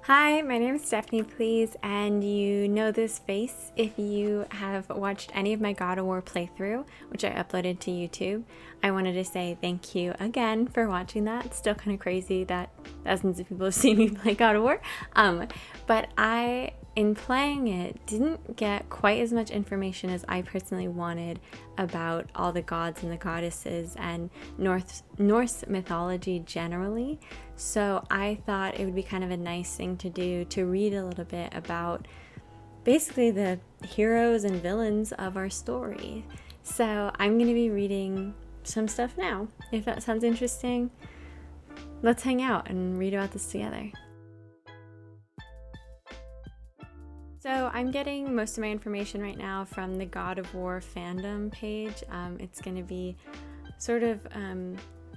Hi, my name is Stephanie, please, and you know this face if you have watched any of my God of War playthrough, which I uploaded to YouTube. I wanted to say thank you again for watching that. It's still kind of crazy that thousands of people have seen me play God of War. But I, in playing it, didn't get quite as much information as I personally wanted about all the gods and the goddesses and Norse mythology generally. So I thought it would be kind of a nice thing to do to read a little bit about basically the heroes and villains of our story. So I'm going to be reading some stuff now. If that sounds interesting, let's hang out and read about this together. So I'm getting most of my information right now from the God of War fandom page. It's going to be sort of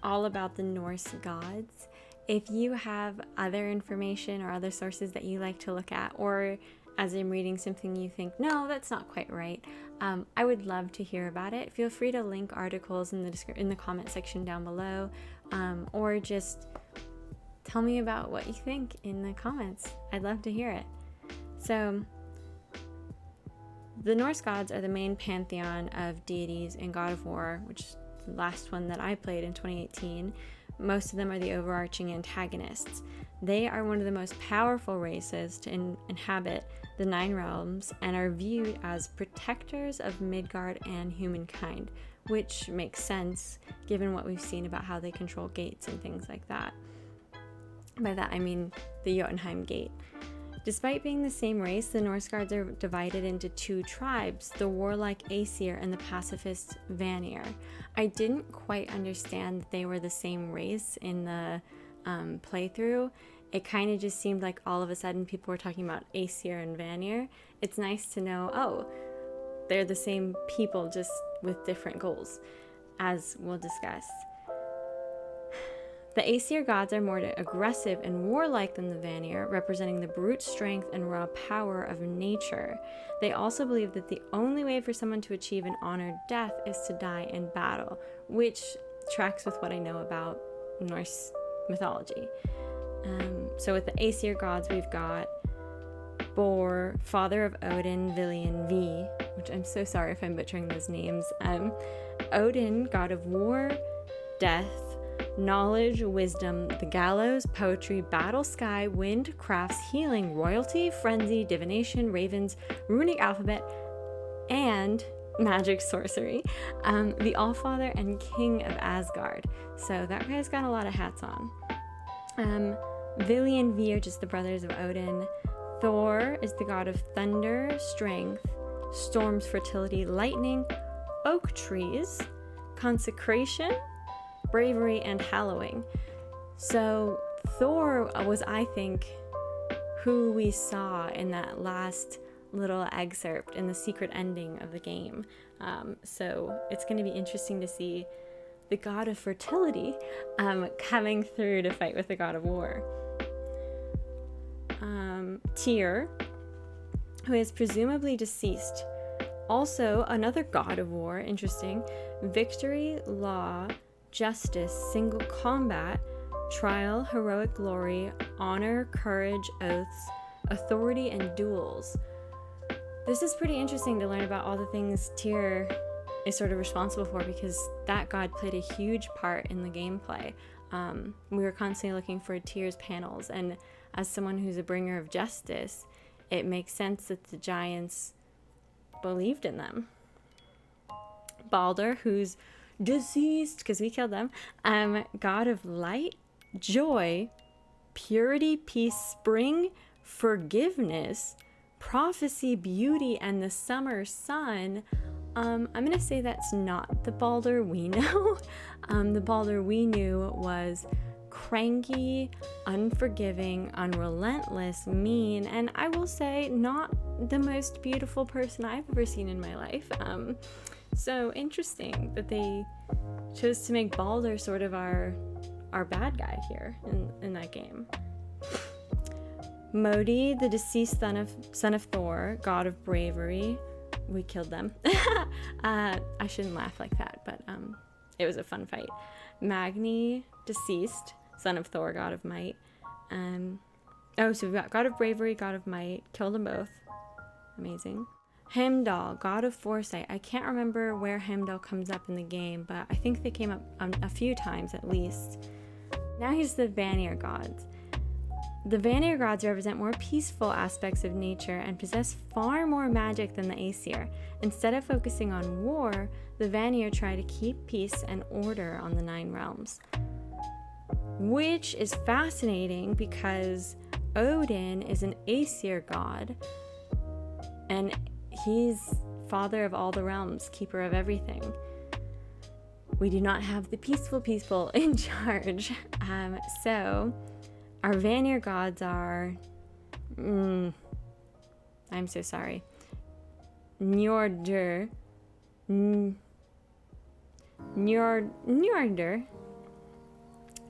all about the Norse gods. If you have other information or other sources that you like to look at, or as I'm reading something you think, no, that's not quite right, I would love to hear about it. Feel free to link articles in the comment section down below, or just tell me about what you think in the comments. I'd love to hear it. So, the Norse gods are the main pantheon of deities in God of War, which is the last one that I played in 2018. Most of them are the overarching antagonists. They are one of the most powerful races to inhabit the Nine Realms and are viewed as protectors of Midgard and humankind, which makes sense given what we've seen about how they control gates and things like that. By that I mean the Jotunheim Gate. Despite being the same race, the Norse gods are divided into two tribes, the warlike Aesir and the pacifist Vanir. I didn't quite understand that they were the same race in the playthrough. It kind of just seemed like all of a sudden people were talking about Aesir and Vanir. It's nice to know, oh, they're the same people just with different goals, as we'll discuss. The Aesir gods are more aggressive and warlike than the Vanir, representing the brute strength and raw power of nature. They also believe that the only way for someone to achieve an honored death is to die in battle, which tracks with what I know about Norse mythology. So with the Aesir gods, we've got Bor, father of Odin, Vili, and Vi, which I'm so sorry if I'm butchering those names. Odin, god of war, death, knowledge, wisdom, the gallows, poetry, battle, sky, wind, crafts, healing, royalty, frenzy, divination, ravens, runic alphabet, and magic sorcery. The Allfather and King of Asgard. So that guy's got a lot of hats on. Vili and Vi are just the brothers of Odin. Thor is the god of thunder, strength, storms, fertility, lightning, oak trees, consecration, bravery, and hallowing. So Thor was, I think, who we saw in that last little excerpt in the secret ending of the game. So it's going to be interesting to see the god of fertility coming through to fight with the god of war. Tyr, who is presumably deceased. Also, another god of war, interesting. Victory, law, justice, single combat, trial, heroic glory, honor, courage, oaths, authority, and duels. This is pretty interesting to learn about all the things Tyr is sort of responsible for, because that god played a huge part in the gameplay. We were constantly looking for Tyr's panels, and as someone who's a bringer of justice, it makes sense that the giants believed in them. Balder, who's deceased because we killed them, god of light, joy, purity, peace, spring, forgiveness, prophecy, beauty, and the summer sun. I'm gonna say that's not the Balder we know. The Balder we knew was cranky, unforgiving, unrelentless, mean, and I will say not the most beautiful person I've ever seen in my life. So interesting that they chose to make Balder sort of our bad guy here in that game. Modi, the deceased son of Thor, god of bravery. We killed them. I shouldn't laugh like that, but it was a fun fight. Magni, deceased, son of Thor, god of might. Oh, so we've got God of Bravery, God of Might. Killed them both. Amazing. Heimdall, God of Foresight. I can't remember where Heimdall comes up in the game, but I think they came up a few times at least. Now here's the Vanir gods. The Vanir gods represent more peaceful aspects of nature and possess far more magic than the Aesir. Instead of focusing on war, the Vanir try to keep peace and order on the 9 realms. Which is fascinating because Odin is an Aesir god, and he's father of all the realms, keeper of everything. We do not have the peaceful people in charge. So our Vanir gods are, I'm so sorry, Njordur,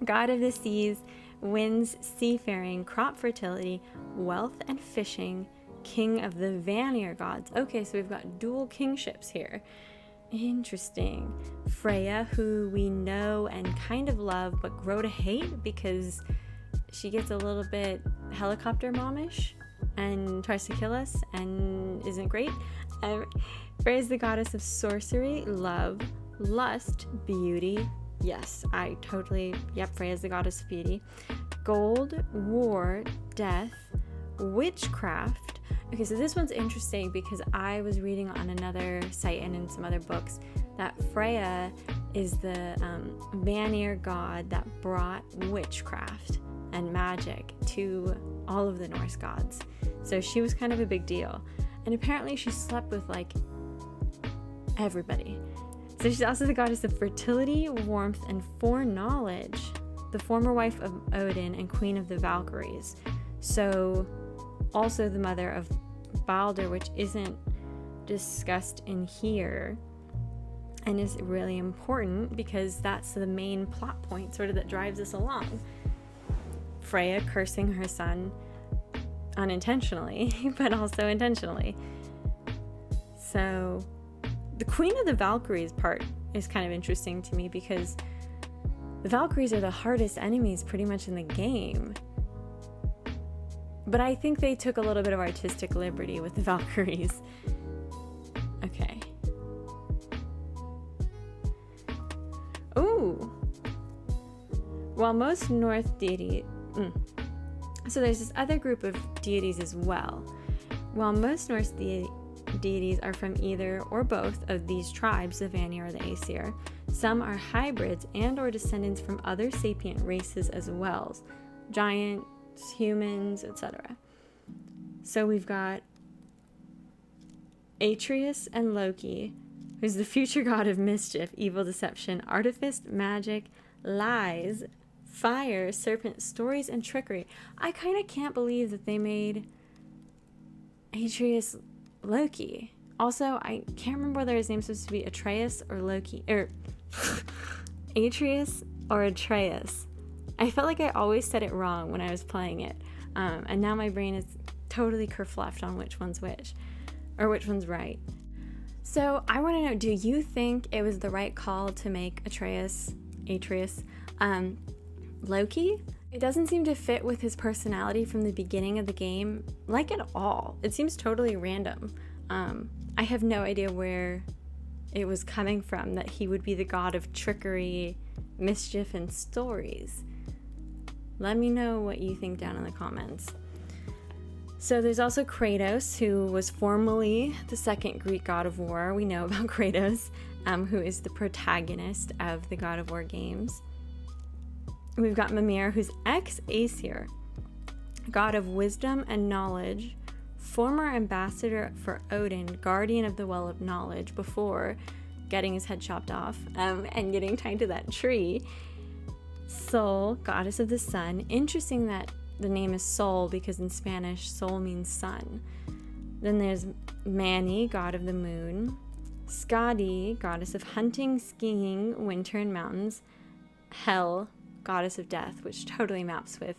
god of the seas, winds, seafaring, crop fertility, wealth, and fishing, king of the Vanir gods. Okay, so we've got dual kingships here. Interesting. Freya, who we know and kind of love but grow to hate because she gets a little bit helicopter momish and tries to kill us and isn't great. Freya is the goddess of sorcery, love, lust, beauty. Yes, Freya is the goddess of beauty. Gold, war, death, witchcraft. Okay, so this one's interesting because I was reading on another site and in some other books that Freya is the Vanir god that brought witchcraft and magic to all of the Norse gods. So she was kind of a big deal. And apparently she slept with like everybody. So she's also the goddess of fertility, warmth, and foreknowledge, the former wife of Odin and queen of the Valkyries. So also the mother of Balder, which isn't discussed in here and is really important because that's the main plot point sort of that drives us along. Freya cursing her son unintentionally, but also intentionally. So the Queen of the Valkyries part is kind of interesting to me because the Valkyries are the hardest enemies pretty much in the game. But I think they took a little bit of artistic liberty with the Valkyries. Okay. Ooh. While most Norse deities... So there's this other group of deities as well. While most Norse deities are from either or both of these tribes, the Vanir or the Aesir, some are hybrids and or descendants from other sapient races as well. Giants, humans, etc. So we've got Atreus and Loki, who's the future god of mischief, evil, deception, artifice, magic, lies, fire, serpent, stories, and trickery. I kind of can't believe that they made Atreus Loki. Also, I can't remember whether his name's supposed to be Atreus or Loki, or Atreus or Atreus. I felt like I always said it wrong when I was playing it, and now my brain is totally kerfluffed on which one's which, or which one's right. So I want to know, do you think it was the right call to make Atreus, Loki? It doesn't seem to fit with his personality from the beginning of the game, like at all. It seems totally random. I have no idea where it was coming from that he would be the god of trickery, mischief, and stories. Let me know what you think down in the comments. So there's also Kratos, who was formerly the second Greek god of war. We know about Kratos, who is the protagonist of the God of War games. We've got Mimir, who's ex-Aesir, god of wisdom and knowledge, former ambassador for Odin, guardian of the Well of Knowledge, before getting his head chopped off and getting tied to that tree. Sol, goddess of the sun. Interesting that the name is Sol because in Spanish, Sol means sun. Then there's Mani, god of the moon. Skadi, goddess of hunting, skiing, winter, and mountains. Hel, goddess of death, which totally maps with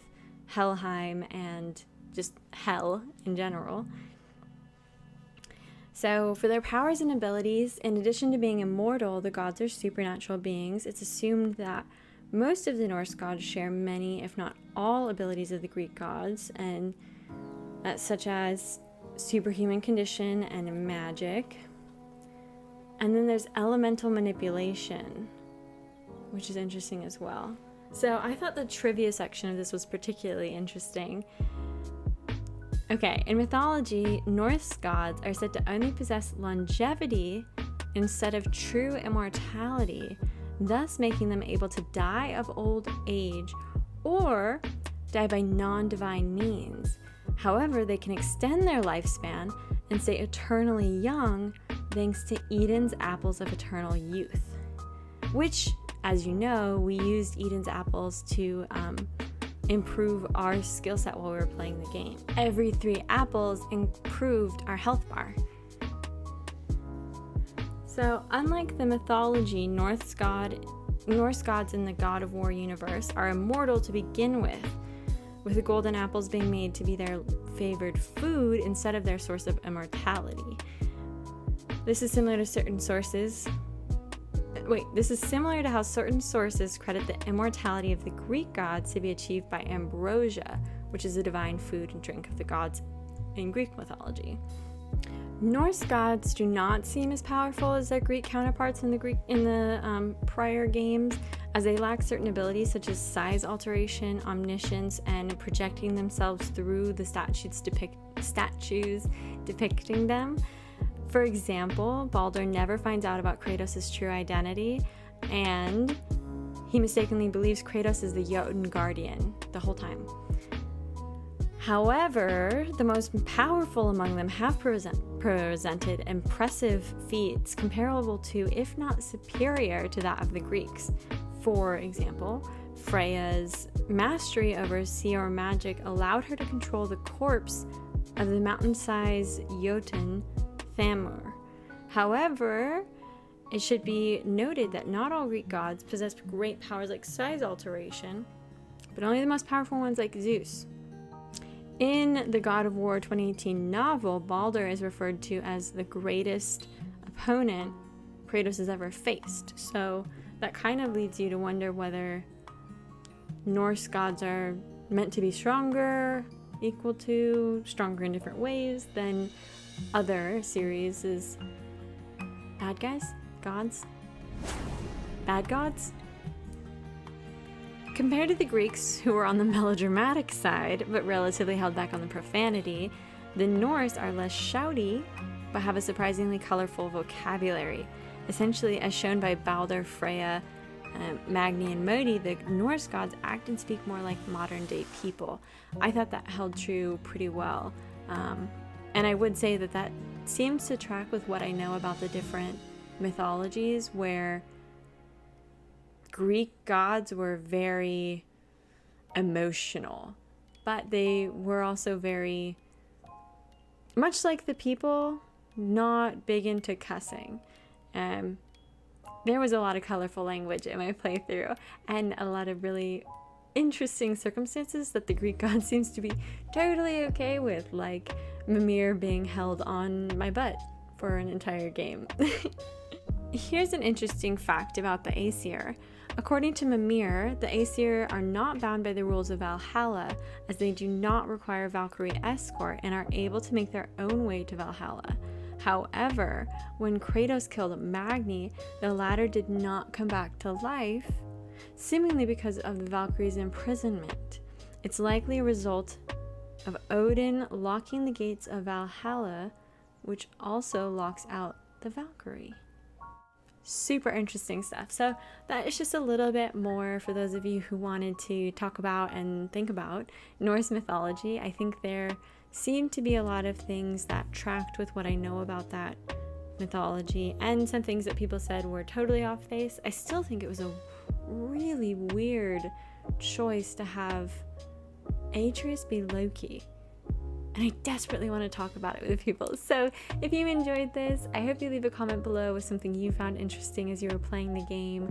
Helheim and just hell in general. So for their powers and abilities, in addition to being immortal, the gods are supernatural beings. It's assumed that Most of the Norse gods share many, if not all, abilities of the Greek gods, and such as superhuman condition and magic. And then there's elemental manipulation, which is interesting as well. So I thought the trivia section of this was particularly interesting. Okay, in mythology, Norse gods are said to only possess longevity instead of true immortality, thus making them able to die of old age or die by non-divine means. However, they can extend their lifespan and stay eternally young thanks to Eden's apples of eternal youth, which, as you know, we used Eden's apples to improve our skill set while we were playing the game. Every 3 apples improved our health bar. So, unlike the mythology, Norse gods in the God of War universe are immortal to begin with the golden apples being made to be their favored food instead of their source of immortality. This is similar to how certain sources credit the immortality of the Greek gods to be achieved by ambrosia, which is a divine food and drink of the gods in Greek mythology. Norse gods do not seem as powerful as their Greek counterparts in the prior games, as they lack certain abilities such as size alteration, omniscience, and projecting themselves through the statues depicting them. For example, Baldur never finds out about Kratos' true identity, and he mistakenly believes Kratos is the Jotun guardian the whole time. However, the most powerful among them have presented impressive feats comparable to, if not superior to, that of the Greeks. For example, Freya's mastery over seer magic allowed her to control the corpse of the mountain-sized Jotun Thamur. However, it should be noted that not all Greek gods possessed great powers like size alteration, but only the most powerful ones like Zeus. In the God of War 2018 novel, Baldur is referred to as the greatest opponent Kratos has ever faced. So that kind of leads you to wonder whether Norse gods are meant to be stronger, equal to, stronger in different ways than other series is bad guys? Gods? Bad gods? Compared to the Greeks, who were on the melodramatic side, but relatively held back on the profanity, the Norse are less shouty, but have a surprisingly colorful vocabulary. Essentially, as shown by Baldur, Freya, Magni, and Modi, the Norse gods act and speak more like modern-day people. I thought that held true pretty well. And I would say that seems to track with what I know about the different mythologies, where Greek gods were very emotional, but they were also very, much like the people, not big into cussing. There was a lot of colorful language in my playthrough, and a lot of really interesting circumstances that the Greek god seems to be totally okay with, like Mimir being held on my butt for an entire game. Here's an interesting fact about the Aesir. According to Mimir, the Aesir are not bound by the rules of Valhalla, as they do not require Valkyrie escort and are able to make their own way to Valhalla. However, when Kratos killed Magni, the latter did not come back to life, seemingly because of the Valkyrie's imprisonment. It's likely a result of Odin locking the gates of Valhalla, which also locks out the Valkyrie. Super interesting stuff. So that is just a little bit more for those of you who wanted to talk about and think about Norse mythology. I think there seemed to be a lot of things that tracked with what I know about that mythology, and some things that people said were totally off base. I still think it was a really weird choice to have Atreus be Loki, and I desperately want to talk about it with people. So if you enjoyed this, I hope you leave a comment below with something you found interesting as you were playing the game,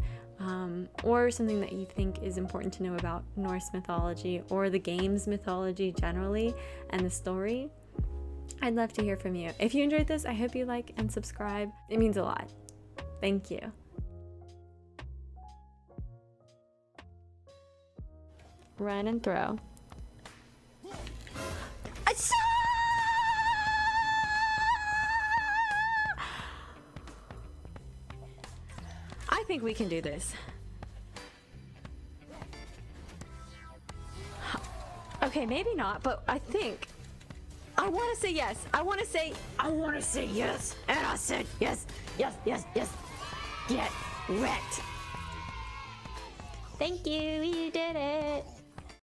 or something that you think is important to know about Norse mythology or the game's mythology generally and the story. I'd love to hear from you. If you enjoyed this, I hope you like and subscribe. It means a lot. Thank you. Run and throw. I think we can do this. Okay, maybe not, but I think. I want to say yes. I want to say yes. And I said yes, yes, yes, yes. Get wrecked. Thank you, you did it.